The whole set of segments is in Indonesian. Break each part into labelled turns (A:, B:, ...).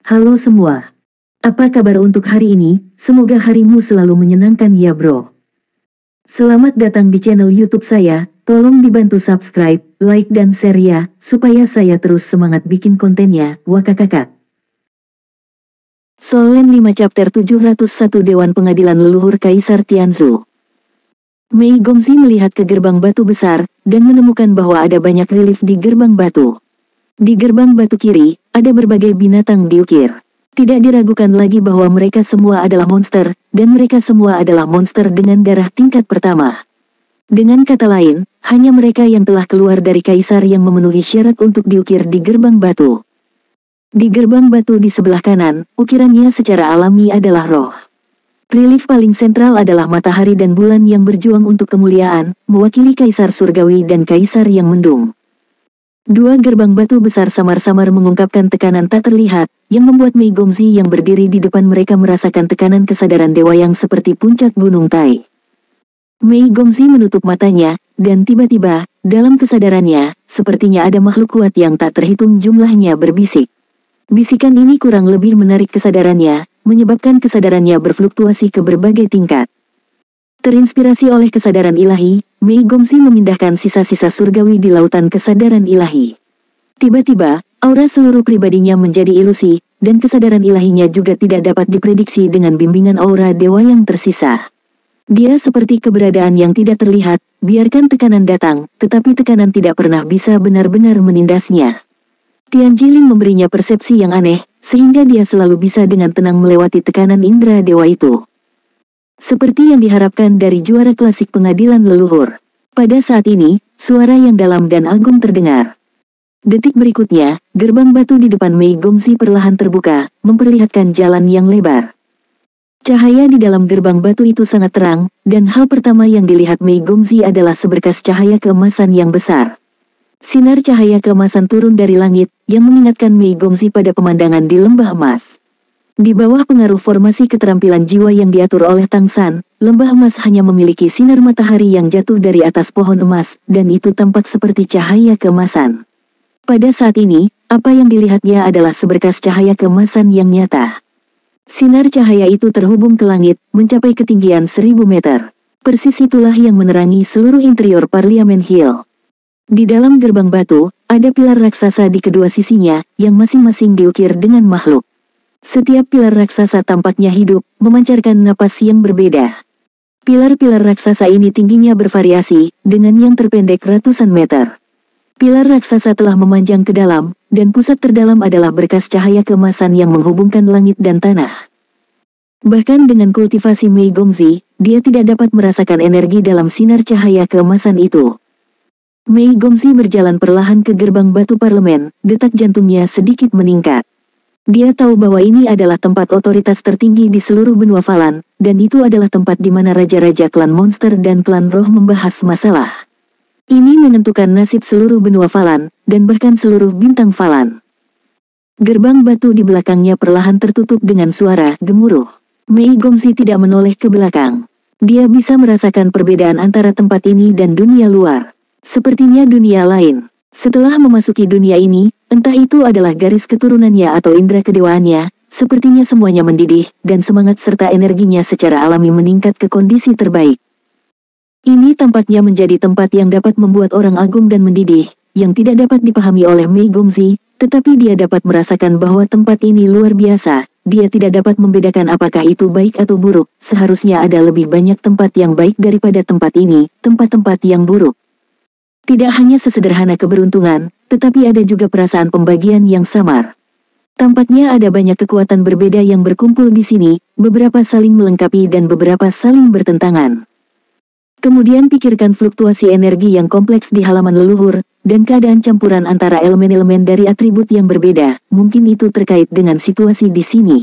A: Halo semua. Apa kabar untuk hari ini? Semoga harimu selalu menyenangkan ya bro. Selamat datang di channel YouTube saya. Tolong dibantu subscribe, like dan share ya, supaya saya terus semangat bikin kontennya. Wakakakak. Solen 5 chapter 701 Dewan Pengadilan Leluhur Kaisar Tianzhu. Mei Gongxi melihat ke gerbang batu besar, dan menemukan bahwa ada banyak relief di gerbang batu. Di gerbang batu kiri, ada berbagai binatang diukir. Tidak diragukan lagi bahwa mereka semua adalah monster, dan mereka semua adalah monster dengan darah tingkat pertama. Dengan kata lain, hanya mereka yang telah keluar dari kaisar yang memenuhi syarat untuk diukir di gerbang batu. Di gerbang batu di sebelah kanan, ukirannya secara alami adalah roh. Relief paling sentral adalah matahari dan bulan yang berjuang untuk kemuliaan, mewakili kaisar surgawi dan kaisar yang mendung. Dua gerbang batu besar samar-samar mengungkapkan tekanan tak terlihat, yang membuat Mei Gongxi yang berdiri di depan mereka merasakan tekanan kesadaran dewa yang seperti puncak gunung Tai. Mei Gongxi menutup matanya, dan tiba-tiba, dalam kesadarannya, sepertinya ada makhluk kuat yang tak terhitung jumlahnya berbisik. Bisikan ini kurang lebih menarik kesadarannya, menyebabkan kesadarannya berfluktuasi ke berbagai tingkat. Terinspirasi oleh kesadaran ilahi, Mei Gongxi memindahkan sisa-sisa surgawi di lautan kesadaran ilahi. Tiba-tiba, aura seluruh pribadinya menjadi ilusi, dan kesadaran ilahinya juga tidak dapat diprediksi dengan bimbingan aura dewa yang tersisa. Dia seperti keberadaan yang tidak terlihat, biarkan tekanan datang, tetapi tekanan tidak pernah bisa benar-benar menindasnya. Tian Jiling memberinya persepsi yang aneh, sehingga dia selalu bisa dengan tenang melewati tekanan indera dewa itu. Seperti yang diharapkan dari juara klasik pengadilan leluhur. Pada saat ini, suara yang dalam dan agung terdengar. Detik berikutnya, gerbang batu di depan Mei Gongxi perlahan terbuka, memperlihatkan jalan yang lebar. Cahaya di dalam gerbang batu itu sangat terang, dan hal pertama yang dilihat Mei Gongxi adalah seberkas cahaya keemasan yang besar. Sinar cahaya keemasan turun dari langit, yang mengingatkan Mei Gongxi pada pemandangan di lembah emas. Di bawah pengaruh formasi keterampilan jiwa yang diatur oleh Tang San, lembah emas hanya memiliki sinar matahari yang jatuh dari atas pohon emas, dan itu tampak seperti cahaya keemasan. Pada saat ini, apa yang dilihatnya adalah seberkas cahaya keemasan yang nyata. Sinar cahaya itu terhubung ke langit, mencapai ketinggian 1000 meter. Persis itulah yang menerangi seluruh interior Parliament Hill. Di dalam gerbang batu, ada pilar raksasa di kedua sisinya, yang masing-masing diukir dengan makhluk. Setiap pilar raksasa tampaknya hidup, memancarkan napas yang berbeda. Pilar-pilar raksasa ini tingginya bervariasi, dengan yang terpendek ratusan meter. Pilar raksasa telah memanjang ke dalam, dan pusat terdalam adalah berkas cahaya keemasan yang menghubungkan langit dan tanah. Bahkan dengan kultivasi Mei Gongxi, dia tidak dapat merasakan energi dalam sinar cahaya keemasan itu. Mei Gongxi berjalan perlahan ke gerbang batu parlemen, detak jantungnya sedikit meningkat. Dia tahu bahwa ini adalah tempat otoritas tertinggi di seluruh benua Falan, dan itu adalah tempat di mana raja-raja klan monster dan klan roh membahas masalah. Ini menentukan nasib seluruh benua Falan, dan bahkan seluruh bintang Falan. Gerbang batu di belakangnya perlahan tertutup dengan suara gemuruh. Mei Gongxi tidak menoleh ke belakang. Dia bisa merasakan perbedaan antara tempat ini dan dunia luar. Sepertinya dunia lain. Setelah memasuki dunia ini, entah itu adalah garis keturunannya atau indera kedewaannya, sepertinya semuanya mendidih, dan semangat serta energinya secara alami meningkat ke kondisi terbaik. Ini tampaknya menjadi tempat yang dapat membuat orang agung dan mendidih, yang tidak dapat dipahami oleh Mei Gongxi, tetapi dia dapat merasakan bahwa tempat ini luar biasa. Dia tidak dapat membedakan apakah itu baik atau buruk, seharusnya ada lebih banyak tempat yang baik daripada tempat ini, tempat-tempat yang buruk. Tidak hanya sesederhana keberuntungan, tetapi ada juga perasaan pembagian yang samar. Tampaknya ada banyak kekuatan berbeda yang berkumpul di sini, beberapa saling melengkapi dan beberapa saling bertentangan. Kemudian pikirkan fluktuasi energi yang kompleks di halaman leluhur, dan keadaan campuran antara elemen-elemen dari atribut yang berbeda, mungkin itu terkait dengan situasi di sini.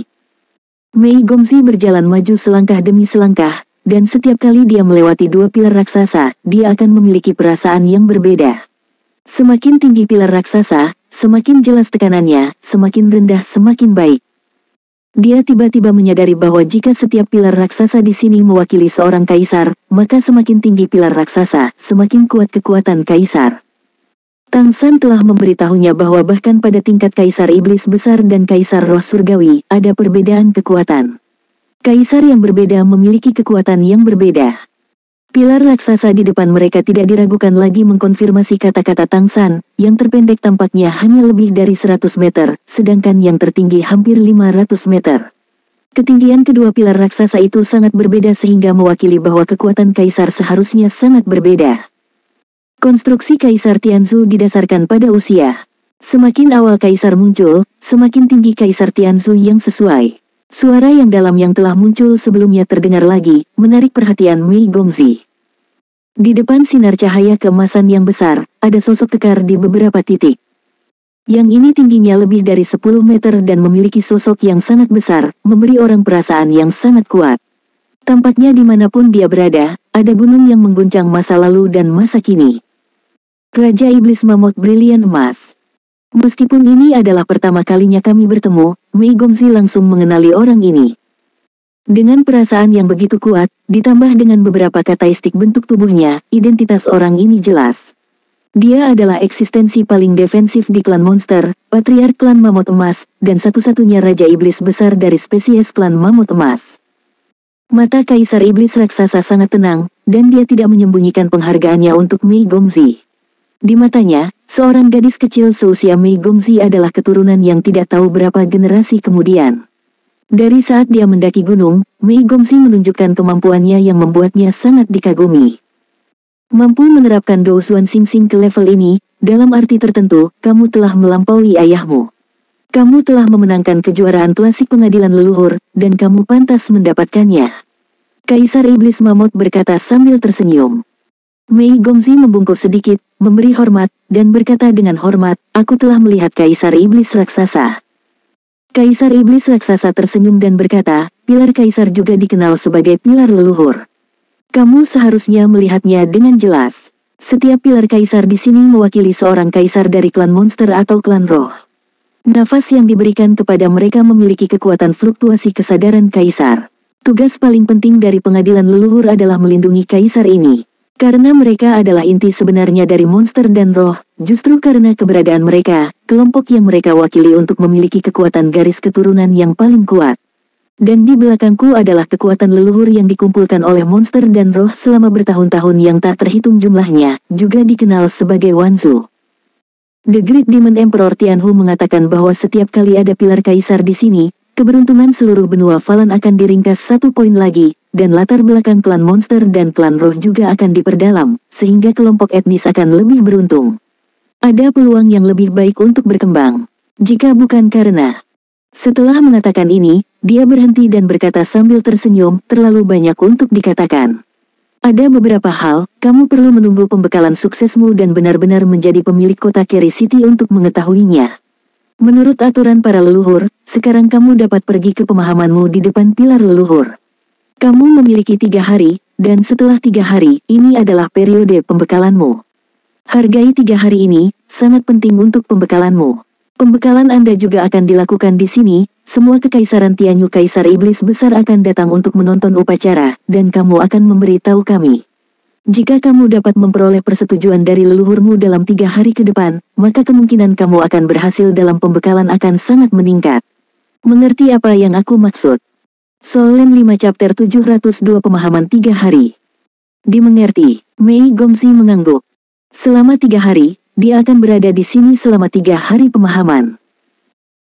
A: Mei Gongxi berjalan maju selangkah demi selangkah, dan setiap kali dia melewati dua pilar raksasa, dia akan memiliki perasaan yang berbeda. Semakin tinggi pilar raksasa, semakin jelas tekanannya, semakin rendah semakin baik. Dia tiba-tiba menyadari bahwa jika setiap pilar raksasa di sini mewakili seorang kaisar, maka semakin tinggi pilar raksasa, semakin kuat kekuatan kaisar. Tang San telah memberitahunya bahwa bahkan pada tingkat Kaisar Iblis Besar dan Kaisar Roh Surgawi, ada perbedaan kekuatan. Kaisar yang berbeda memiliki kekuatan yang berbeda. Pilar raksasa di depan mereka tidak diragukan lagi mengkonfirmasi kata-kata Tang San, yang terpendek tampaknya hanya lebih dari 100 meter, sedangkan yang tertinggi hampir 500 meter. Ketinggian kedua pilar raksasa itu sangat berbeda sehingga mewakili bahwa kekuatan Kaisar seharusnya sangat berbeda. Konstruksi Kaisar Tianzhu didasarkan pada usia. Semakin awal Kaisar muncul, semakin tinggi Kaisar Tianzhu yang sesuai. Suara yang dalam yang telah muncul sebelumnya terdengar lagi, menarik perhatian Mei Gongzi. Di depan sinar cahaya keemasan yang besar, ada sosok kekar di beberapa titik. Yang ini tingginya lebih dari 10 meter dan memiliki sosok yang sangat besar, memberi orang perasaan yang sangat kuat. Tampaknya dimanapun dia berada, ada gunung yang mengguncang masa lalu dan masa kini. Raja Iblis Mammoth Brilian Emas. Meskipun ini adalah pertama kalinya kami bertemu, Mei Gongzi langsung mengenali orang ini. Dengan perasaan yang begitu kuat, ditambah dengan beberapa karakteristik bentuk tubuhnya, identitas orang ini jelas. Dia adalah eksistensi paling defensif di klan monster, patriark klan Mammoth Emas, dan satu-satunya Raja Iblis Besar dari spesies klan Mammoth Emas. Mata Kaisar Iblis Raksasa sangat tenang, dan dia tidak menyembunyikan penghargaannya untuk Mei Gongzi. Di matanya, seorang gadis kecil seusia Mei Gongzi adalah keturunan yang tidak tahu berapa generasi kemudian. Dari saat dia mendaki gunung, Mei Gongzi menunjukkan kemampuannya yang membuatnya sangat dikagumi. Mampu menerapkan Dou Xuan Xing ke level ini, dalam arti tertentu, kamu telah melampaui ayahmu. Kamu telah memenangkan kejuaraan klasik pengadilan leluhur, dan kamu pantas mendapatkannya. Kaisar Iblis Mammoth berkata sambil tersenyum. Mei Gongzi membungkuk sedikit, memberi hormat, dan berkata dengan hormat, aku telah melihat Kaisar Iblis Raksasa. Kaisar Iblis Raksasa tersenyum dan berkata, pilar Kaisar juga dikenal sebagai pilar leluhur. Kamu seharusnya melihatnya dengan jelas. Setiap pilar Kaisar di sini mewakili seorang Kaisar dari klan monster atau klan roh. Nafas yang diberikan kepada mereka memiliki kekuatan fluktuasi kesadaran Kaisar. Tugas paling penting dari pengadilan leluhur adalah melindungi Kaisar ini. Karena mereka adalah inti sebenarnya dari monster dan roh, justru karena keberadaan mereka, kelompok yang mereka wakili untuk memiliki kekuatan garis keturunan yang paling kuat. Dan di belakangku adalah kekuatan leluhur yang dikumpulkan oleh monster dan roh selama bertahun-tahun yang tak terhitung jumlahnya, juga dikenal sebagai Wanzu. The Great Demon Emperor Tianhu mengatakan bahwa setiap kali ada pilar Kaisar di sini, keberuntungan seluruh benua Falan akan diringkas 1 poin lagi, dan latar belakang klan monster dan klan roh juga akan diperdalam, sehingga kelompok etnis akan lebih beruntung. Ada peluang yang lebih baik untuk berkembang. Jika bukan karena... Setelah mengatakan ini, dia berhenti dan berkata sambil tersenyum, terlalu banyak untuk dikatakan. Ada beberapa hal, kamu perlu menunggu pembekalan suksesmu dan benar-benar menjadi pemilik kota Keri City untuk mengetahuinya. Menurut aturan para leluhur, sekarang kamu dapat pergi ke pemahamanmu di depan pilar leluhur. Kamu memiliki 3 hari, dan setelah 3 hari, ini adalah periode pembekalanmu. Hargai 3 hari ini, sangat penting untuk pembekalanmu. Pembekalan Anda juga akan dilakukan di sini, semua kekaisaran Tianyu Kaisar Iblis Besar akan datang untuk menonton upacara, dan kamu akan memberitahu kami. Jika kamu dapat memperoleh persetujuan dari leluhurmu dalam 3 hari ke depan, maka kemungkinan kamu akan berhasil dalam pembekalan akan sangat meningkat. Mengerti apa yang aku maksud? Solen 5 chapter 702 pemahaman 3 hari. Dimengerti, Mei Gongzi mengangguk. Selama 3 hari, dia akan berada di sini selama 3 hari pemahaman.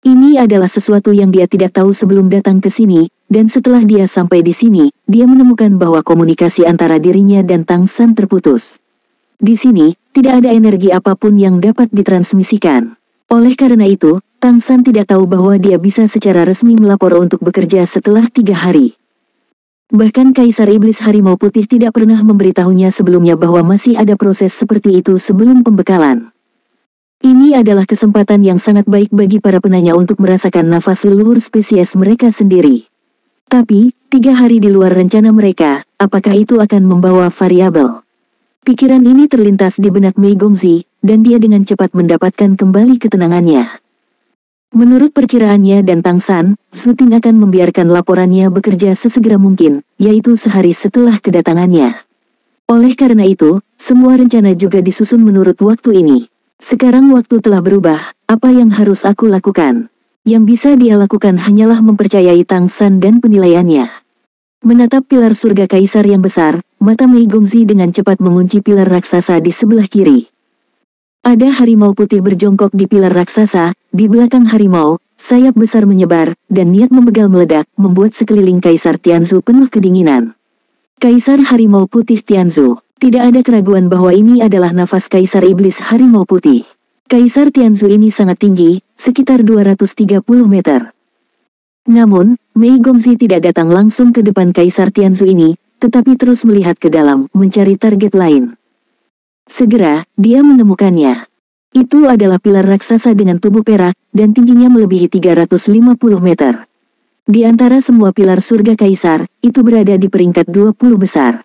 A: Ini adalah sesuatu yang dia tidak tahu sebelum datang ke sini, dan setelah dia sampai di sini, dia menemukan bahwa komunikasi antara dirinya dan Tang San terputus. Di sini, tidak ada energi apapun yang dapat ditransmisikan. Oleh karena itu, Tang San tidak tahu bahwa dia bisa secara resmi melapor untuk bekerja setelah 3 hari. Bahkan Kaisar Iblis Harimau Putih tidak pernah memberitahunya sebelumnya bahwa masih ada proses seperti itu sebelum pembekalan. Ini adalah kesempatan yang sangat baik bagi para penanya untuk merasakan nafas leluhur spesies mereka sendiri. Tapi, 3 hari di luar rencana mereka, apakah itu akan membawa variabel? Pikiran ini terlintas di benak Mei Gongzi, dan dia dengan cepat mendapatkan kembali ketenangannya. Menurut perkiraannya dan Tang San, Zhu Ting akan membiarkan laporannya bekerja sesegera mungkin, yaitu sehari setelah kedatangannya. Oleh karena itu, semua rencana juga disusun menurut waktu ini. Sekarang waktu telah berubah, apa yang harus aku lakukan? Yang bisa dia lakukan hanyalah mempercayai Tang San dan penilaiannya. Menatap pilar surga kaisar yang besar, mata Mei Gongzi dengan cepat mengunci pilar raksasa di sebelah kiri. Ada harimau putih berjongkok di pilar raksasa, di belakang harimau, sayap besar menyebar, dan niat membegal meledak, membuat sekeliling Kaisar Tianzhu penuh kedinginan. Kaisar Harimau Putih Tianzhu. Tidak ada keraguan bahwa ini adalah nafas Kaisar Iblis Harimau Putih. Kaisar Tianzhu ini sangat tinggi, sekitar 230 meter. Namun, Mei Gongzi tidak datang langsung ke depan Kaisar Tianzhu ini, tetapi terus melihat ke dalam, mencari target lain. Segera, dia menemukannya. Itu adalah pilar raksasa dengan tubuh perak, dan tingginya melebihi 350 meter. Di antara semua pilar surga kaisar, itu berada di peringkat 20 besar.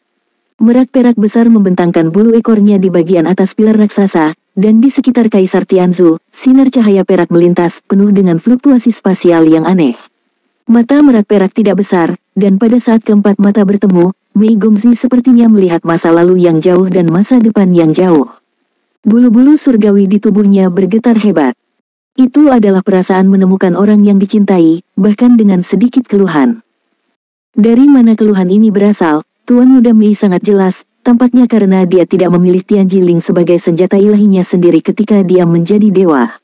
A: Merak perak besar membentangkan bulu ekornya di bagian atas pilar raksasa, dan di sekitar Kaisar Tianzhu, sinar cahaya perak melintas, penuh dengan fluktuasi spasial yang aneh. Mata merak perak tidak besar, dan pada saat keempat mata bertemu, Mei Gongzi sepertinya melihat masa lalu yang jauh dan masa depan yang jauh. Bulu-bulu surgawi di tubuhnya bergetar hebat. Itu adalah perasaan menemukan orang yang dicintai, bahkan dengan sedikit keluhan. Dari mana keluhan ini berasal? Tuan Muda Mei sangat jelas, tampaknya karena dia tidak memilih Tian Jiling sebagai senjata ilahinya sendiri ketika dia menjadi dewa.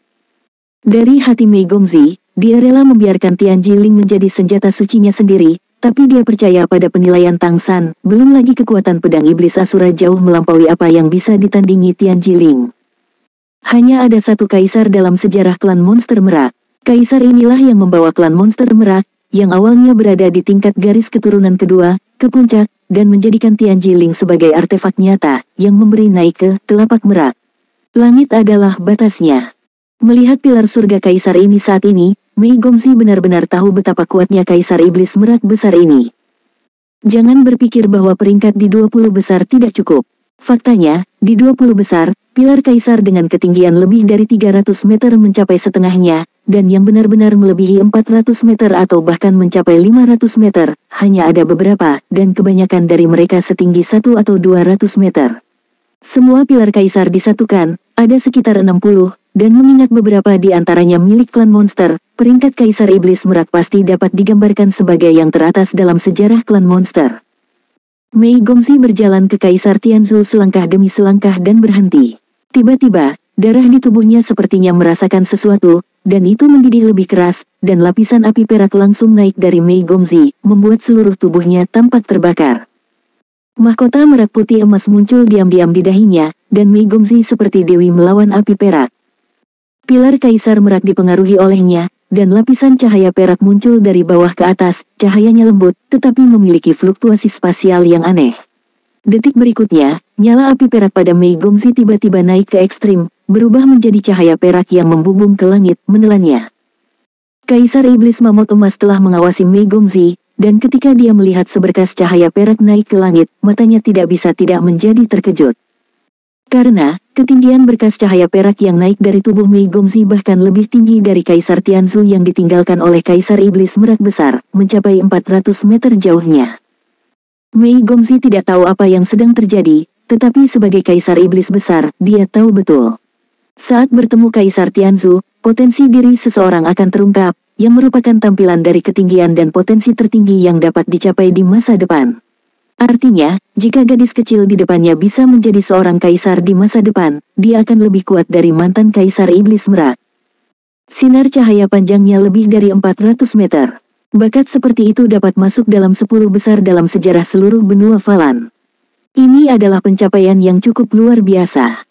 A: Dari hati Mei Gongzi, dia rela membiarkan Tian Jiling menjadi senjata sucinya sendiri, tapi dia percaya pada penilaian Tang San, belum lagi kekuatan pedang iblis Asura jauh melampaui apa yang bisa ditandingi Tian Jiling. Hanya ada satu kaisar dalam sejarah klan monster merak. Kaisar inilah yang membawa klan monster merak, yang awalnya berada di tingkat garis keturunan kedua, ke puncak, dan menjadikan Tian Jiling sebagai artefak nyata, yang memberi naik ke telapak merak. Langit adalah batasnya. Melihat pilar surga kaisar ini saat ini, Mei Gongzi benar-benar tahu betapa kuatnya kaisar iblis merak besar ini. Jangan berpikir bahwa peringkat di 20 besar tidak cukup. Faktanya, di 20 besar, pilar kaisar dengan ketinggian lebih dari 300 meter mencapai setengahnya, dan yang benar-benar melebihi 400 meter atau bahkan mencapai 500 meter, hanya ada beberapa, dan kebanyakan dari mereka setinggi 1 atau 200 meter. Semua pilar kaisar disatukan, ada sekitar 60, dan mengingat beberapa di antaranya milik klan monster, peringkat kaisar iblis merak pasti dapat digambarkan sebagai yang teratas dalam sejarah klan monster. Mei Gongzi berjalan ke Kaisar Tianzhu selangkah demi selangkah dan berhenti. Tiba-tiba, darah di tubuhnya sepertinya merasakan sesuatu, dan itu mendidih lebih keras, dan lapisan api perak langsung naik dari Mei Gongzi, membuat seluruh tubuhnya tampak terbakar. Mahkota merak putih emas muncul diam-diam di dahinya, dan Mei Gongzi seperti dewi melawan api perak. Pilar kaisar merak dipengaruhi olehnya, dan lapisan cahaya perak muncul dari bawah ke atas, cahayanya lembut, tetapi memiliki fluktuasi spasial yang aneh. Detik berikutnya, nyala api perak pada Mei Gongzi tiba-tiba naik ke ekstrim, berubah menjadi cahaya perak yang membubung ke langit, menelannya. Kaisar Iblis Mamut Emas telah mengawasi Mei Gongzi, dan ketika dia melihat seberkas cahaya perak naik ke langit, matanya tidak bisa tidak menjadi terkejut. Karena, ketinggian berkas cahaya perak yang naik dari tubuh Mei Gongzi bahkan lebih tinggi dari Kaisar Tianzhu yang ditinggalkan oleh Kaisar Iblis Merak Besar, mencapai 400 meter jauhnya. Mei Gongzi tidak tahu apa yang sedang terjadi, tetapi sebagai Kaisar Iblis Besar, dia tahu betul. Saat bertemu Kaisar Tianzhu, potensi diri seseorang akan terungkap, yang merupakan tampilan dari ketinggian dan potensi tertinggi yang dapat dicapai di masa depan. Artinya, jika gadis kecil di depannya bisa menjadi seorang kaisar di masa depan, dia akan lebih kuat dari mantan Kaisar Iblis Merak. Sinar cahaya panjangnya lebih dari 400 meter. Bakat seperti itu dapat masuk dalam 10 besar dalam sejarah seluruh benua Falan. Ini adalah pencapaian yang cukup luar biasa.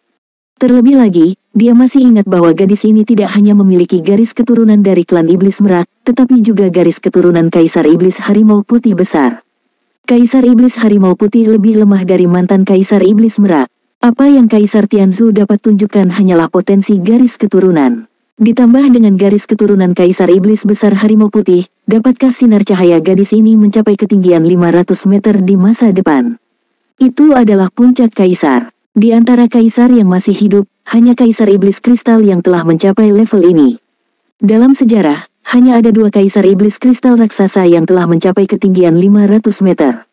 A: Terlebih lagi, dia masih ingat bahwa gadis ini tidak hanya memiliki garis keturunan dari klan Iblis Merak, tetapi juga garis keturunan Kaisar Iblis Harimau Putih Besar. Kaisar Iblis Harimau Putih lebih lemah dari mantan Kaisar Iblis Merak. Apa yang Kaisar Tianzhu dapat tunjukkan hanyalah potensi garis keturunan. Ditambah dengan garis keturunan Kaisar Iblis Besar Harimau Putih, dapatkah sinar cahaya gadis ini mencapai ketinggian 500 meter di masa depan? Itu adalah puncak kaisar. Di antara kaisar yang masih hidup, hanya Kaisar Iblis Kristal yang telah mencapai level ini. Dalam sejarah, hanya ada 2 kaisar iblis kristal raksasa yang telah mencapai ketinggian 500 meter.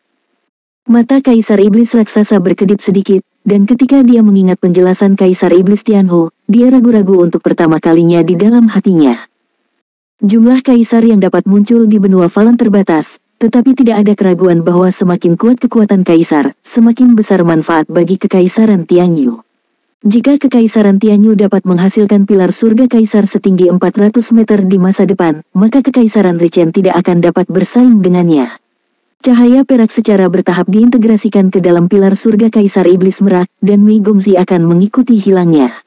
A: Mata Kaisar Iblis Raksasa berkedip sedikit, dan ketika dia mengingat penjelasan Kaisar Iblis Tianhu, dia ragu-ragu untuk pertama kalinya di dalam hatinya. Jumlah kaisar yang dapat muncul di benua Falan terbatas, tetapi tidak ada keraguan bahwa semakin kuat kekuatan kaisar, semakin besar manfaat bagi kekaisaran Tianyu. Jika kekaisaran Tianyu dapat menghasilkan pilar surga kaisar setinggi 400 meter di masa depan, maka kekaisaran Richen tidak akan dapat bersaing dengannya. Cahaya perak secara bertahap diintegrasikan ke dalam pilar surga kaisar iblis merak, dan Mei Gongzi akan mengikuti hilangnya.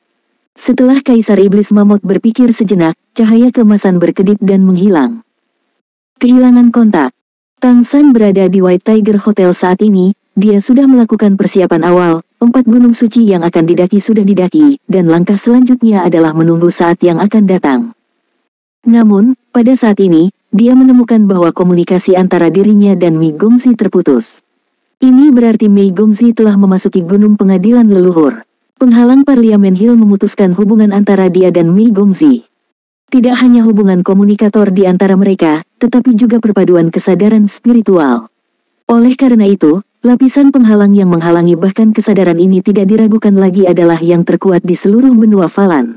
A: Setelah Kaisar Iblis Mammoth berpikir sejenak, cahaya keemasan berkedip dan menghilang. Kehilangan kontak. Tang San berada di White Tiger Hotel saat ini, dia sudah melakukan persiapan awal, 4 gunung suci yang akan didaki sudah didaki, dan langkah selanjutnya adalah menunggu saat yang akan datang. Namun, pada saat ini, dia menemukan bahwa komunikasi antara dirinya dan Mei Gongzi terputus. Ini berarti Mei Gongzi telah memasuki gunung pengadilan leluhur. Penghalang Parliamen Hill memutuskan hubungan antara dia dan Mei Gongzi. Tidak hanya hubungan komunikator di antara mereka, tetapi juga perpaduan kesadaran spiritual. Oleh karena itu, lapisan penghalang yang menghalangi bahkan kesadaran ini tidak diragukan lagi adalah yang terkuat di seluruh benua Falan.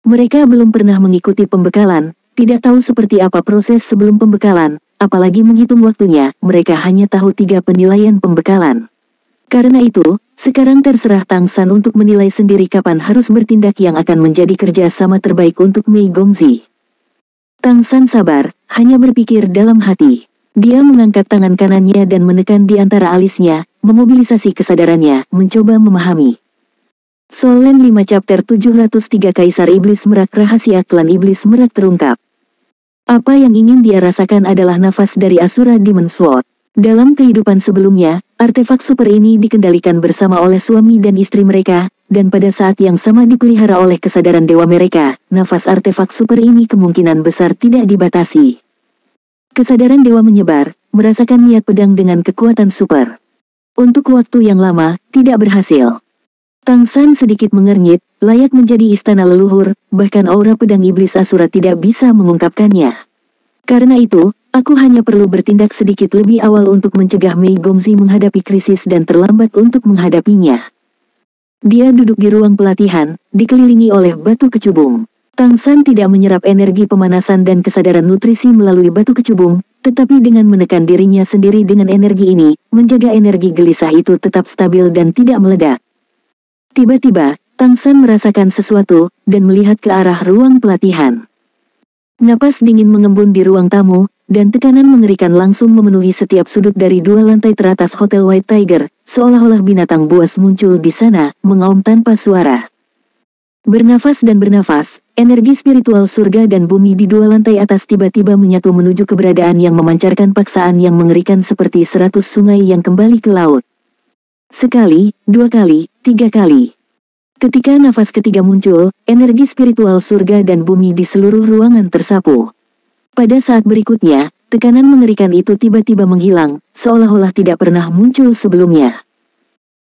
A: Mereka belum pernah mengikuti pembekalan, tidak tahu seperti apa proses sebelum pembekalan, apalagi menghitung waktunya, mereka hanya tahu 3 penilaian pembekalan. Karena itu, sekarang terserah Tang San untuk menilai sendiri kapan harus bertindak yang akan menjadi kerja sama terbaik untuk Mei Gongzi. Tang San sabar, hanya berpikir dalam hati. Dia mengangkat tangan kanannya dan menekan di antara alisnya, memobilisasi kesadarannya, mencoba memahami. Solen 5 chapter 703 Kaisar Iblis Merak Rahasia Klan Iblis Merak terungkap. Apa yang ingin dia rasakan adalah nafas dari Asura Demon Sword. Dalam kehidupan sebelumnya, artefak super ini dikendalikan bersama oleh suami dan istri mereka, dan pada saat yang sama dipelihara oleh kesadaran dewa mereka. Nafas artefak super ini kemungkinan besar tidak dibatasi. Kesadaran dewa menyebar, merasakan niat pedang dengan kekuatan super. Untuk waktu yang lama, tidak berhasil. Tang San sedikit mengernyit, layak menjadi istana leluhur, bahkan aura pedang iblis Asura tidak bisa mengungkapkannya. Karena itu, aku hanya perlu bertindak sedikit lebih awal untuk mencegah Mei Gongzi menghadapi krisis dan terlambat untuk menghadapinya. Dia duduk di ruang pelatihan, dikelilingi oleh batu kecubung. Tang San tidak menyerap energi pemanasan dan kesadaran nutrisi melalui batu kecubung, tetapi dengan menekan dirinya sendiri dengan energi ini, menjaga energi gelisah itu tetap stabil dan tidak meledak. Tiba-tiba, Tang San merasakan sesuatu, dan melihat ke arah ruang pelatihan. Napas dingin mengembun di ruang tamu, dan tekanan mengerikan langsung memenuhi setiap sudut dari 2 lantai teratas Hotel White Tiger, seolah-olah binatang buas muncul di sana, mengaum tanpa suara. Bernafas dan bernafas, energi spiritual surga dan bumi di 2 lantai atas tiba-tiba menyatu menuju keberadaan yang memancarkan paksaan yang mengerikan seperti 100 sungai yang kembali ke laut. Sekali, 2 kali, 3 kali. Ketika nafas ketiga muncul, energi spiritual surga dan bumi di seluruh ruangan tersapu. Pada saat berikutnya, tekanan mengerikan itu tiba-tiba menghilang, seolah-olah tidak pernah muncul sebelumnya.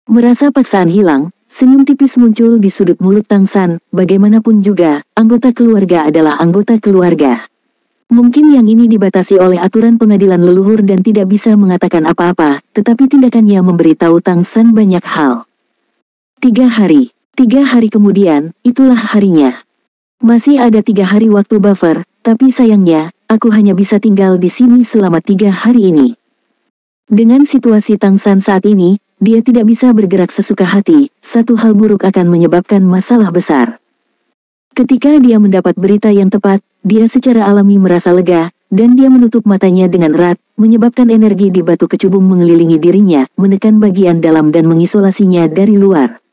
A: Merasa paksaan hilang, senyum tipis muncul di sudut mulut Tang San. Bagaimanapun juga, anggota keluarga adalah anggota keluarga. Mungkin yang ini dibatasi oleh aturan pengadilan leluhur dan tidak bisa mengatakan apa-apa, tetapi tindakannya memberitahu Tang San banyak hal. 3 hari. 3 hari kemudian, itulah harinya. Masih ada 3 hari waktu buffer, tapi sayangnya, aku hanya bisa tinggal di sini selama 3 hari ini. Dengan situasi Tang San saat ini, dia tidak bisa bergerak sesuka hati, satu hal buruk akan menyebabkan masalah besar. Ketika dia mendapat berita yang tepat, dia secara alami merasa lega, dan dia menutup matanya dengan erat, menyebabkan energi di batu kecubung mengelilingi dirinya, menekan bagian dalam dan mengisolasinya dari luar.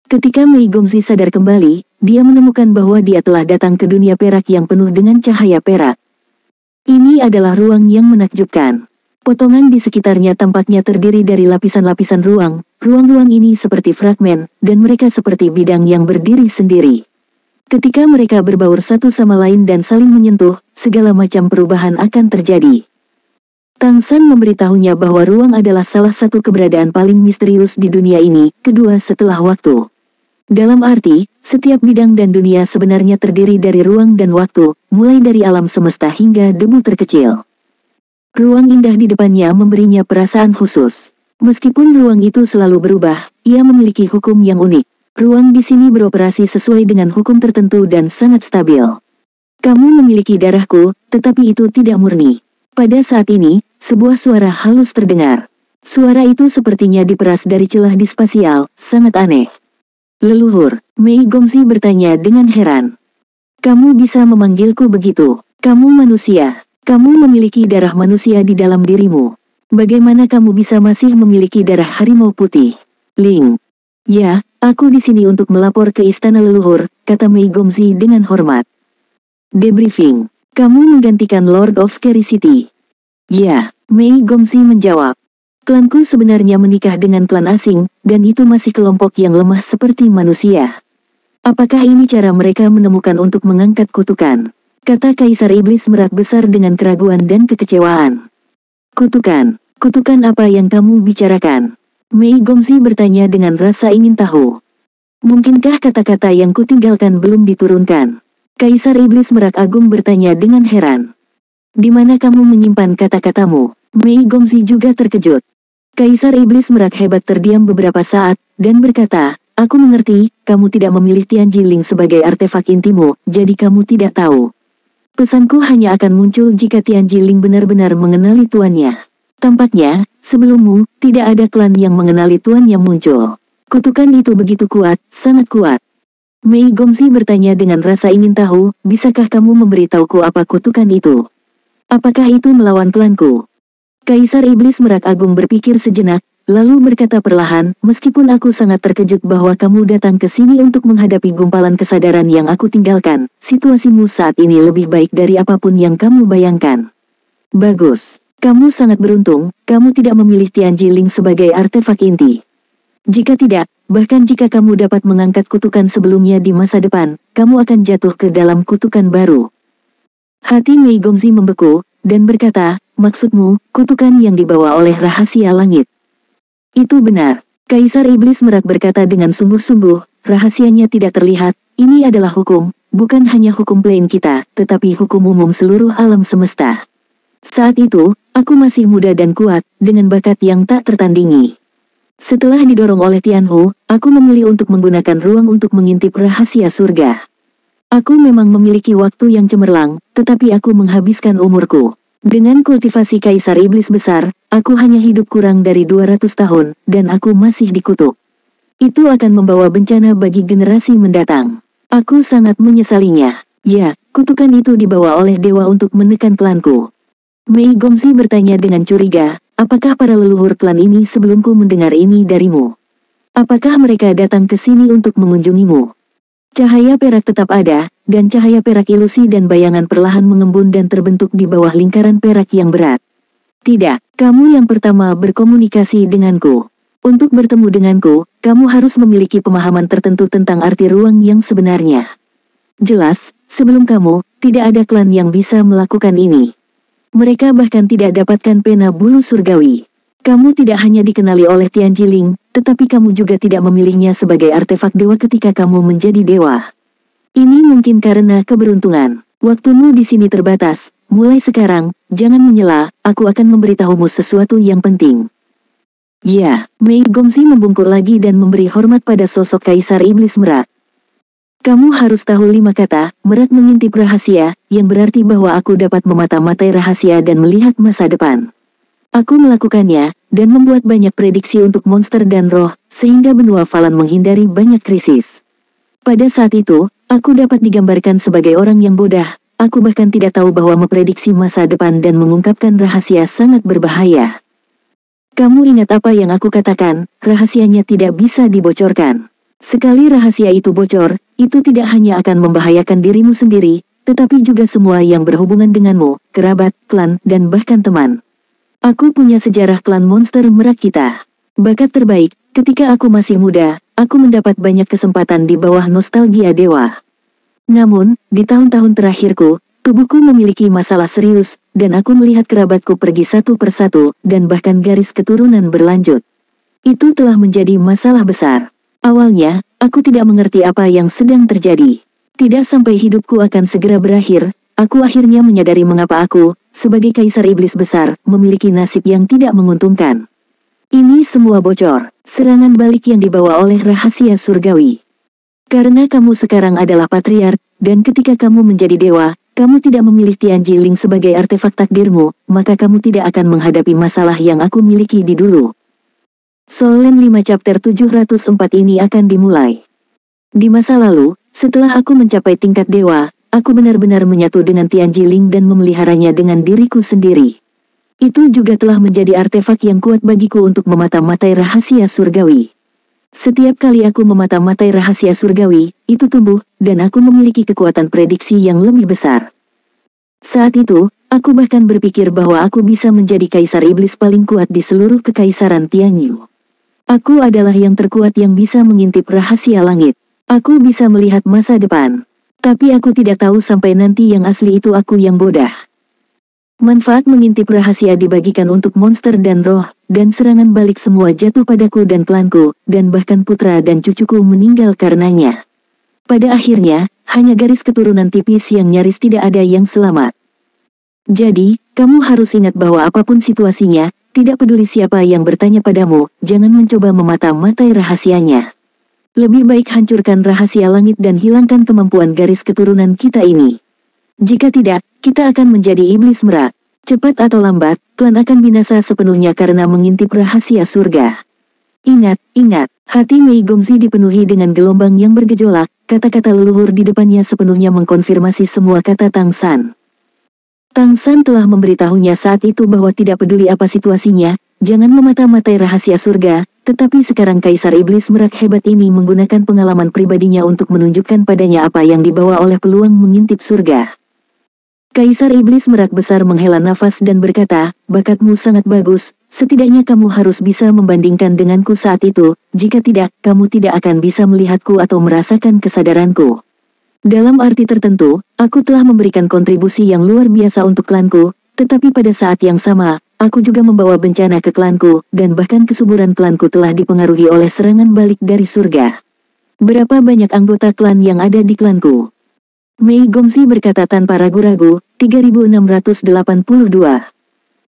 A: Ketika Mei Gongzi sadar kembali, dia menemukan bahwa dia telah datang ke dunia perak yang penuh dengan cahaya perak. Ini adalah ruang yang menakjubkan. Potongan di sekitarnya tampaknya terdiri dari lapisan-lapisan ruang. Ruang-ruang ini seperti fragmen, dan mereka seperti bidang yang berdiri sendiri. Ketika mereka berbaur satu sama lain dan saling menyentuh, segala macam perubahan akan terjadi. Tang San memberitahunya bahwa ruang adalah salah satu keberadaan paling misterius di dunia ini, kedua setelah waktu. Dalam arti, setiap bidang dan dunia sebenarnya terdiri dari ruang dan waktu, mulai dari alam semesta hingga debu terkecil. Ruang indah di depannya memberinya perasaan khusus. Meskipun ruang itu selalu berubah, ia memiliki hukum yang unik. Ruang di sini beroperasi sesuai dengan hukum tertentu dan sangat stabil. Kamu memiliki darahku, tetapi itu tidak murni. Pada saat ini, sebuah suara halus terdengar. Suara itu sepertinya diperas dari celah di spasial, sangat aneh. Leluhur, Mei Gongzi bertanya dengan heran. Kamu bisa memanggilku begitu? Kamu manusia. Kamu memiliki darah manusia di dalam dirimu. Bagaimana kamu bisa masih memiliki darah harimau putih? Ling. Ya, aku di sini untuk melapor ke istana leluhur, kata Mei Gongzi dengan hormat. Debriefing. Kamu menggantikan Lord of Kerry City. Ya, Mei Gongzi menjawab. Klanku sebenarnya menikah dengan klan asing, dan itu masih kelompok yang lemah seperti manusia. Apakah ini cara mereka menemukan untuk mengangkat kutukan? Kata Kaisar Iblis Merak besar dengan keraguan dan kekecewaan. Kutukan. Kutukan apa yang kamu bicarakan? Mei Gongzi bertanya dengan rasa ingin tahu. Mungkinkah kata-kata yang kutinggalkan belum diturunkan? Kaisar Iblis Merak Agung bertanya dengan heran. Di mana kamu menyimpan kata-katamu? Mei Gongzi juga terkejut. Kaisar Iblis Merak hebat terdiam beberapa saat, dan berkata, aku mengerti, kamu tidak memilih Tianjiling sebagai artefak intimu, jadi kamu tidak tahu. Pesanku hanya akan muncul jika Tianjiling benar-benar mengenali tuannya. Tampaknya, sebelummu, tidak ada klan yang mengenali tuan yang muncul. Kutukan itu begitu kuat, sangat kuat. Mei Gongzi bertanya dengan rasa ingin tahu, bisakah kamu memberitahuku apa kutukan itu? Apakah itu melawan klanku? Kaisar Iblis Merak Agung berpikir sejenak, lalu berkata perlahan, meskipun aku sangat terkejut bahwa kamu datang ke sini untuk menghadapi gumpalan kesadaran yang aku tinggalkan, situasimu saat ini lebih baik dari apapun yang kamu bayangkan. Bagus. Kamu sangat beruntung, kamu tidak memilih Tianjiling sebagai artefak inti. Jika tidak, bahkan jika kamu dapat mengangkat kutukan sebelumnya di masa depan, kamu akan jatuh ke dalam kutukan baru. Hati Mei Gongzi membeku, dan berkata, maksudmu, kutukan yang dibawa oleh rahasia langit. Itu benar. Kaisar Iblis Merak berkata dengan sungguh-sungguh, rahasianya tidak terlihat, ini adalah hukum, bukan hanya hukum plane kita, tetapi hukum umum seluruh alam semesta. Saat itu, aku masih muda dan kuat, dengan bakat yang tak tertandingi. Setelah didorong oleh Tianhu, aku memilih untuk menggunakan ruang untuk mengintip rahasia surga. Aku memang memiliki waktu yang cemerlang, tetapi aku menghabiskan umurku. Dengan kultivasi Kaisar Iblis Besar, aku hanya hidup kurang dari 200 tahun, dan aku masih dikutuk. Itu akan membawa bencana bagi generasi mendatang. Aku sangat menyesalinya. Ya, kutukan itu dibawa oleh dewa untuk menekan klanku. Mei Gongzi bertanya dengan curiga, apakah para leluhur klan ini sebelumku mendengar ini darimu? Apakah mereka datang ke sini untuk mengunjungimu? Cahaya perak tetap ada, dan cahaya perak ilusi dan bayangan perlahan mengembun dan terbentuk di bawah lingkaran perak yang berat. Tidak, kamu yang pertama berkomunikasi denganku. Untuk bertemu denganku, kamu harus memiliki pemahaman tertentu tentang arti ruang yang sebenarnya. Jelas, sebelum kamu, tidak ada klan yang bisa melakukan ini. Mereka bahkan tidak dapatkan pena bulu surgawi. Kamu tidak hanya dikenali oleh Tianjiling, tetapi kamu juga tidak memilihnya sebagai artefak dewa ketika kamu menjadi dewa. Ini mungkin karena keberuntungan. Waktumu di sini terbatas. Mulai sekarang, jangan menyela, aku akan memberitahumu sesuatu yang penting. Ya, Mei Gongzi membungkuk lagi dan memberi hormat pada sosok Kaisar Iblis Merak. Kamu harus tahu 5 kata, Merak mengintip rahasia, yang berarti bahwa aku dapat memata-matai rahasia dan melihat masa depan. Aku melakukannya, dan membuat banyak prediksi untuk monster dan roh, sehingga benua Falan menghindari banyak krisis. Pada saat itu, aku dapat digambarkan sebagai orang yang bodoh, aku bahkan tidak tahu bahwa memprediksi masa depan dan mengungkapkan rahasia sangat berbahaya. Kamu ingat apa yang aku katakan, rahasianya tidak bisa dibocorkan. Sekali rahasia itu bocor, itu tidak hanya akan membahayakan dirimu sendiri, tetapi juga semua yang berhubungan denganmu, kerabat, klan, dan bahkan teman. Aku punya sejarah klan monster Merak kita. Bakat terbaik, ketika aku masih muda, aku mendapat banyak kesempatan di bawah nostalgia dewa. Namun, di tahun-tahun terakhirku, tubuhku memiliki masalah serius, dan aku melihat kerabatku pergi satu persatu, dan bahkan garis keturunan berlanjut. Itu telah menjadi masalah besar. Awalnya, aku tidak mengerti apa yang sedang terjadi. Tidak sampai hidupku akan segera berakhir, aku akhirnya menyadari mengapa aku, sebagai Kaisar Iblis Besar, memiliki nasib yang tidak menguntungkan. Ini semua bocor, serangan balik yang dibawa oleh rahasia surgawi. Karena kamu sekarang adalah patriark, dan ketika kamu menjadi dewa, kamu tidak memilih Tianji Ling sebagai artefak takdirmu, maka kamu tidak akan menghadapi masalah yang aku miliki di dulu. Solen 5 chapter 704 ini akan dimulai. Di masa lalu, setelah aku mencapai tingkat dewa, aku benar-benar menyatu dengan Tianji Ling dan memeliharanya dengan diriku sendiri. Itu juga telah menjadi artefak yang kuat bagiku untuk memata-matai rahasia surgawi. Setiap kali aku memata-matai rahasia surgawi, itu tumbuh, dan aku memiliki kekuatan prediksi yang lebih besar. Saat itu, aku bahkan berpikir bahwa aku bisa menjadi kaisar iblis paling kuat di seluruh kekaisaran Tianyu. Aku adalah yang terkuat yang bisa mengintip rahasia langit. Aku bisa melihat masa depan. Tapi aku tidak tahu sampai nanti yang asli itu aku yang bodoh. Manfaat mengintip rahasia dibagikan untuk monster dan roh, dan serangan balik semua jatuh padaku dan klanku, dan bahkan putra dan cucuku meninggal karenanya. Pada akhirnya, hanya garis keturunan tipis yang nyaris tidak ada yang selamat. Jadi, kamu harus ingat bahwa apapun situasinya, tidak peduli siapa yang bertanya padamu, jangan mencoba memata-matai rahasianya. Lebih baik hancurkan rahasia langit dan hilangkan kemampuan garis keturunan kita ini. Jika tidak, kita akan menjadi iblis merak. Cepat atau lambat, klan akan binasa sepenuhnya karena mengintip rahasia surga. Ingat, ingat, hati Mei Gongzi dipenuhi dengan gelombang yang bergejolak, kata-kata leluhur di depannya sepenuhnya mengkonfirmasi semua kata Tang San. Tang San telah memberitahunya saat itu bahwa tidak peduli apa situasinya, jangan memata-matai rahasia surga, tetapi sekarang Kaisar Iblis Merak hebat ini menggunakan pengalaman pribadinya untuk menunjukkan padanya apa yang dibawa oleh peluang mengintip surga. Kaisar Iblis Merak Besar menghela nafas dan berkata, bakatmu sangat bagus, setidaknya kamu harus bisa membandingkan denganku saat itu, jika tidak, kamu tidak akan bisa melihatku atau merasakan kesadaranku. Dalam arti tertentu, aku telah memberikan kontribusi yang luar biasa untuk klanku, tetapi pada saat yang sama, aku juga membawa bencana ke klanku, dan bahkan kesuburan klanku telah dipengaruhi oleh serangan balik dari surga. Berapa banyak anggota klan yang ada di klanku? Mei Gongzi berkata tanpa ragu-ragu, 3682.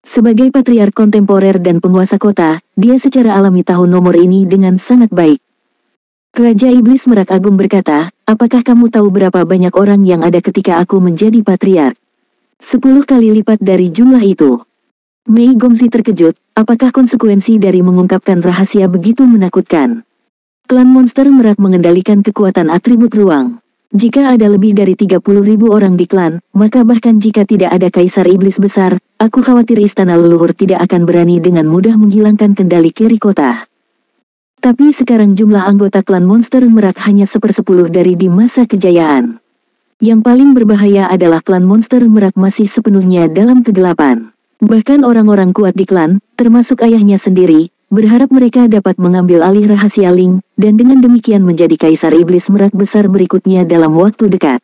A: Sebagai patriark kontemporer dan penguasa kota, dia secara alami tahu nomor ini dengan sangat baik. Raja Iblis Merak Agung berkata, apakah kamu tahu berapa banyak orang yang ada ketika aku menjadi patriark? 10 kali lipat dari jumlah itu. Mei Gongzi terkejut, apakah konsekuensi dari mengungkapkan rahasia begitu menakutkan? Klan monster Merak mengendalikan kekuatan atribut ruang. Jika ada lebih dari 30.000 orang di klan, maka bahkan jika tidak ada Kaisar Iblis Besar, aku khawatir istana leluhur tidak akan berani dengan mudah menghilangkan kendali kiri kota. Tapi sekarang jumlah anggota klan monster Merak hanya 1/10 dari di masa kejayaan. Yang paling berbahaya adalah klan monster Merak masih sepenuhnya dalam kegelapan. Bahkan orang-orang kuat di klan, termasuk ayahnya sendiri, berharap mereka dapat mengambil alih rahasia Ling, dan dengan demikian menjadi Kaisar Iblis Merak Besar berikutnya dalam waktu dekat.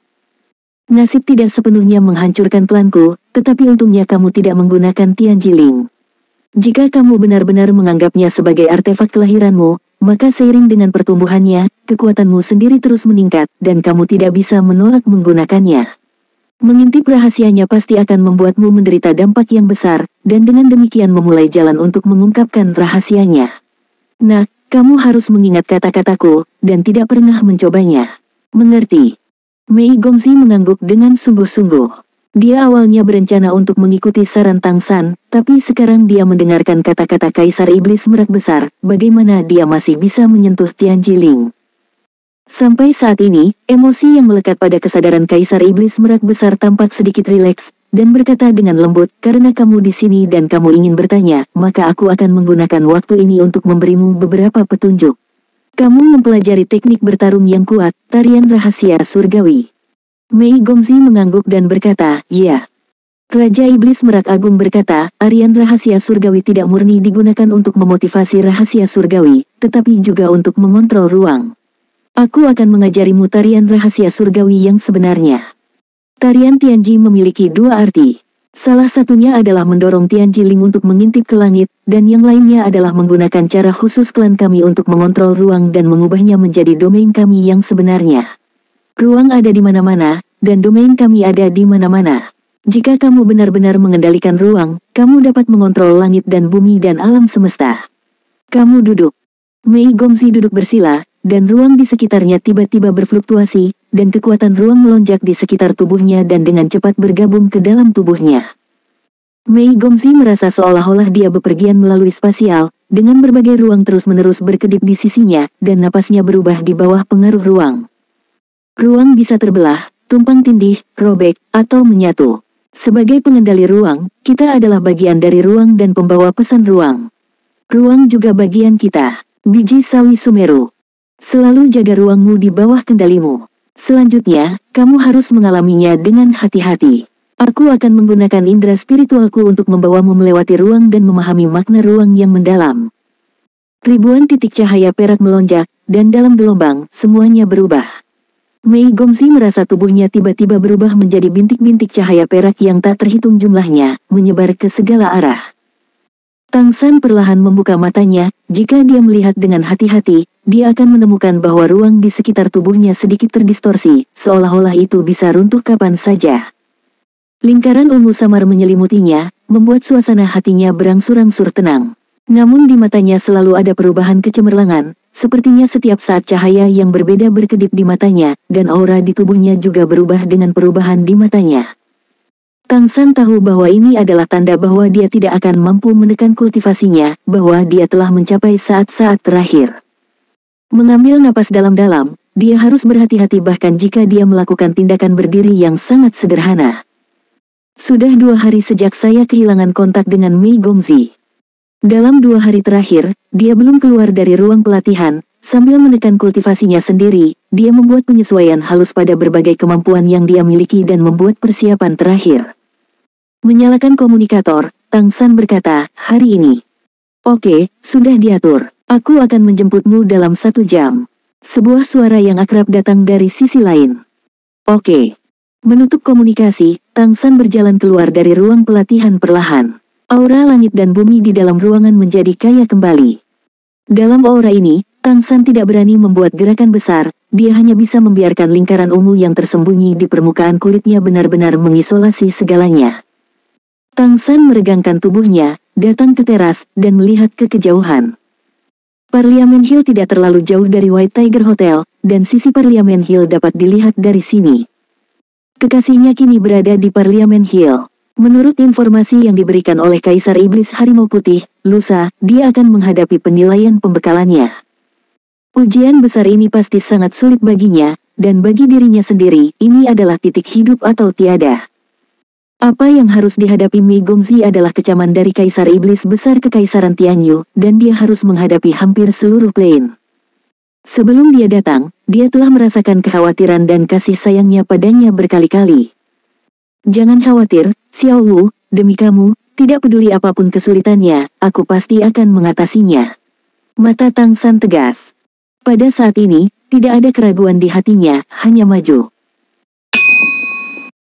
A: Nasib tidak sepenuhnya menghancurkan klanku, tetapi untungnya kamu tidak menggunakan Tianji Ling. Jika kamu benar-benar menganggapnya sebagai artefak kelahiranmu, maka seiring dengan pertumbuhannya, kekuatanmu sendiri terus meningkat, dan kamu tidak bisa menolak menggunakannya. Mengintip rahasianya pasti akan membuatmu menderita dampak yang besar, dan dengan demikian memulai jalan untuk mengungkapkan rahasianya. Nah, kamu harus mengingat kata-kataku, dan tidak pernah mencobanya. Mengerti? Mei Gongzi mengangguk dengan sungguh-sungguh. Dia awalnya berencana untuk mengikuti saran Tang San, tapi sekarang dia mendengarkan kata-kata Kaisar Iblis Merak Besar, bagaimana dia masih bisa menyentuh Tianji Ling. Sampai saat ini, emosi yang melekat pada kesadaran Kaisar Iblis Merak Besar tampak sedikit rileks, dan berkata dengan lembut, karena kamu di sini dan kamu ingin bertanya, maka aku akan menggunakan waktu ini untuk memberimu beberapa petunjuk. Kamu mempelajari teknik bertarung yang kuat, tarian rahasia surgawi. Mei Gongzi mengangguk dan berkata, iya. Raja Iblis Merak Agung berkata, arian rahasia surgawi tidak murni digunakan untuk memotivasi rahasia surgawi, tetapi juga untuk mengontrol ruang. Aku akan mengajarimu tarian rahasia surgawi yang sebenarnya. Tarian Tianji memiliki dua arti. Salah satunya adalah mendorong Tianji Ling untuk mengintip ke langit, dan yang lainnya adalah menggunakan cara khusus klan kami untuk mengontrol ruang dan mengubahnya menjadi domain kami yang sebenarnya. Ruang ada di mana-mana, dan domain kami ada di mana-mana. Jika kamu benar-benar mengendalikan ruang, kamu dapat mengontrol langit dan bumi dan alam semesta. Kamu duduk. Mei Gongzi duduk bersila, dan ruang di sekitarnya tiba-tiba berfluktuasi, dan kekuatan ruang melonjak di sekitar tubuhnya dan dengan cepat bergabung ke dalam tubuhnya. Mei Gongzi merasa seolah-olah dia bepergian melalui spasial, dengan berbagai ruang terus-menerus berkedip di sisinya, dan napasnya berubah di bawah pengaruh ruang. Ruang bisa terbelah, tumpang tindih, robek, atau menyatu. Sebagai pengendali ruang, kita adalah bagian dari ruang dan pembawa pesan ruang. Ruang juga bagian kita. Biji sawi Sumeru. Selalu jaga ruangmu di bawah kendalimu. Selanjutnya, kamu harus mengalaminya dengan hati-hati. Aku akan menggunakan indera spiritualku untuk membawamu melewati ruang dan memahami makna ruang yang mendalam. Ribuan titik cahaya perak melonjak, dan dalam gelombang, semuanya berubah. Mei Gongzi merasa tubuhnya tiba-tiba berubah menjadi bintik-bintik cahaya perak yang tak terhitung jumlahnya, menyebar ke segala arah. Tang San perlahan membuka matanya. Jika dia melihat dengan hati-hati, dia akan menemukan bahwa ruang di sekitar tubuhnya sedikit terdistorsi, seolah-olah itu bisa runtuh kapan saja. Lingkaran ungu samar menyelimutinya, membuat suasana hatinya berangsur-angsur tenang. Namun di matanya selalu ada perubahan kecemerlangan, sepertinya setiap saat cahaya yang berbeda berkedip di matanya, dan aura di tubuhnya juga berubah dengan perubahan di matanya. Tang San tahu bahwa ini adalah tanda bahwa dia tidak akan mampu menekan kultivasinya, bahwa dia telah mencapai saat-saat terakhir. Mengambil napas dalam-dalam, dia harus berhati-hati bahkan jika dia melakukan tindakan berdiri yang sangat sederhana. Sudah 2 hari sejak saya kehilangan kontak dengan Mei Gongzi. Dalam 2 hari terakhir, dia belum keluar dari ruang pelatihan. Sambil menekan kultivasinya sendiri, dia membuat penyesuaian halus pada berbagai kemampuan yang dia miliki dan membuat persiapan terakhir. Menyalakan komunikator, Tang San berkata, hari ini. Oke, sudah diatur. Aku akan menjemputmu dalam 1 jam. Sebuah suara yang akrab datang dari sisi lain. Oke. Menutup komunikasi, Tang San berjalan keluar dari ruang pelatihan perlahan. Aura langit dan bumi di dalam ruangan menjadi kaya kembali. Dalam aura ini, Tang San tidak berani membuat gerakan besar, dia hanya bisa membiarkan lingkaran ungu yang tersembunyi di permukaan kulitnya benar-benar mengisolasi segalanya. Tang San meregangkan tubuhnya, datang ke teras, dan melihat ke kejauhan. Parliament Hill tidak terlalu jauh dari White Tiger Hotel, dan sisi Parliament Hill dapat dilihat dari sini. Kekasihnya kini berada di Parliament Hill. Menurut informasi yang diberikan oleh Kaisar Iblis Harimau Putih, lusa, dia akan menghadapi penilaian pembekalannya. Ujian besar ini pasti sangat sulit baginya, dan bagi dirinya sendiri, ini adalah titik hidup atau tiada. Apa yang harus dihadapi Mei Gongzi adalah kecaman dari Kaisar Iblis Besar Kekaisaran Tianyu, dan dia harus menghadapi hampir seluruh plane. Sebelum dia datang, dia telah merasakan kekhawatiran dan kasih sayangnya padanya berkali-kali. Jangan khawatir, Xiao Wu, demi kamu, tidak peduli apapun kesulitannya, aku pasti akan mengatasinya. Mata Tang San tegas. Pada saat ini, tidak ada keraguan di hatinya, hanya maju.